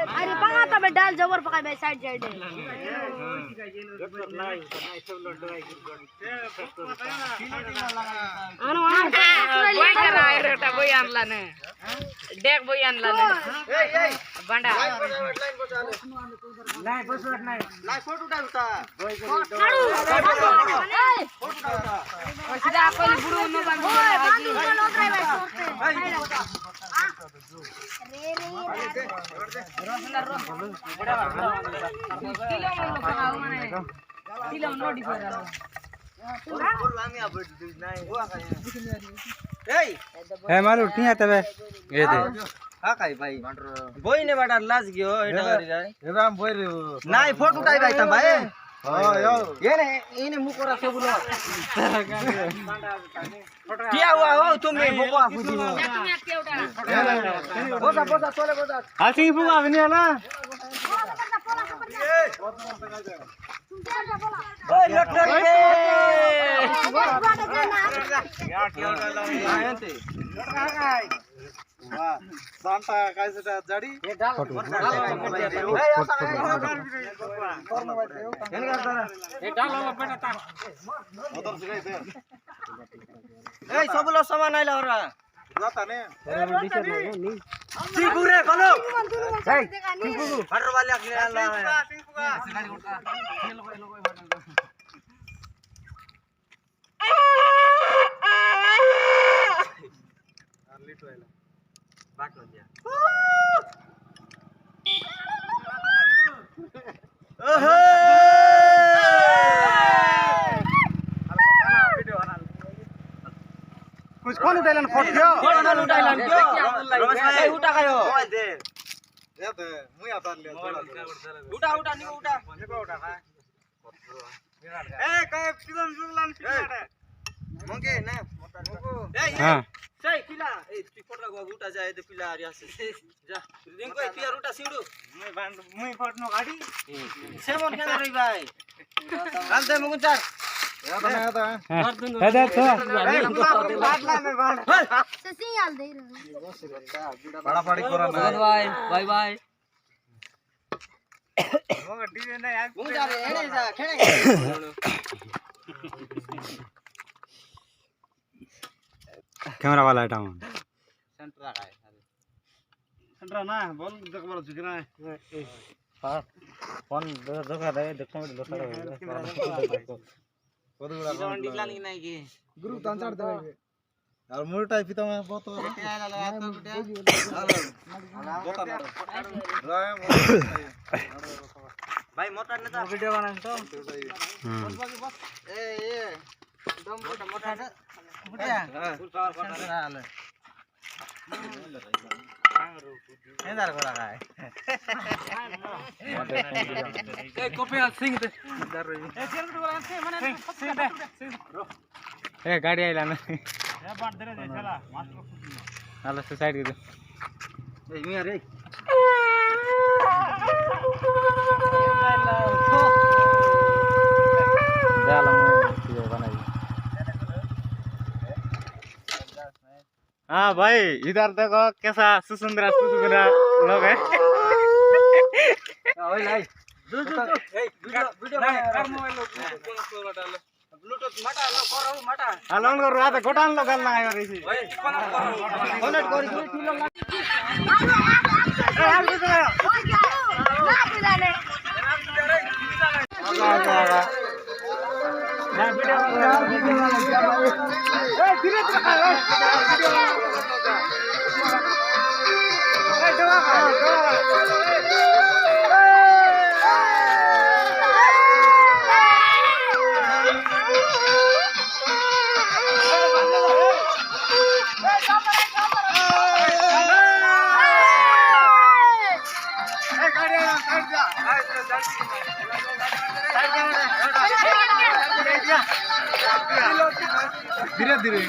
अरे पका तो मैं डाल जबर पका भाई साइड साइड बोई करा रेटा बोई आणला ने डेक बोई आणला ने बंडा नाही बसवत नाही नाही फोटो उठावता फोटो उठावता सीधा आपण बुडू न बांधू मालू ठीक तबे ये दे हा काय भाई बोई ने बाटा लाज गयो एटा करी जाय राम बोई रे नाही फोटो उठाई भाई त भाई हां यो ये ने इने मुकोरा से बोलो क्या हुआ हो तुम्ही बोको आफुदी हो बोसा बोसा चले बोसा हासिंग फुगा बनी आला ओए लटके सांता काय से जड़ी ए सबलो सामान आइला होरा जाता ने सिंगू रे कलो सिंगू हटर वाले आके आला गाड़ी उठा लिट वाला बाट हो गया ओहो कुछ कौन उठाइलन फोटो कौन उठाइलन क्यों रमेश भाई उठा खायो दे मुई आता ले उठा उठा निको उठा ए काय फिल्म जुगलान फिल्म मंगे ना ए हां सही पिला ए फोटो गो उठा जाए तो पिला आरिया से जा रिंको पिया उठा सिंडू मुई फोटो गाड़ी सेवन के रे भाई हाल दे मुगु चार दादा तो ससियाल दे रे बड़ा पाड़ी कोरा ना बाय बाय बाय मग डीजे ना यार मुगु चार एने जा खेणे कैमरा वाला हटाओ सेंटर का है सेंटर ना बोल देख बोल चुकना है हां फोन देखा दे देखो देखा निकलानी की नहीं की गुरु तांचाड़ देवे यार मोर टाइप तो मैं बहुत भाई मोटा ने तो वीडियो बना तो ए दम मोटा मोटा उठा फुल पावर करना हाल एंदार कोला काय ए कॉपी सिंग दे दर रे ए सेल्फ वाला से माने सिंग दे ए गाड़ी आइला ना ए बाट दे रे चला मास्टर हालो साइड कर दे ए मिया रे जाला मैं बनाई हाँ भाई इधर देखो कैसा सुसुंदरा लोग है ओए लाई वीडियो नहीं कर मोबाइल लो ब्लूटूथ मटा लो करो मटा हालोन को रात गोटान लो गल लगायो रे छी भाई कनेक्ट करी ठिलो ना पिलाने ना वीडियो ए धीरे धीरे धीरे धीरे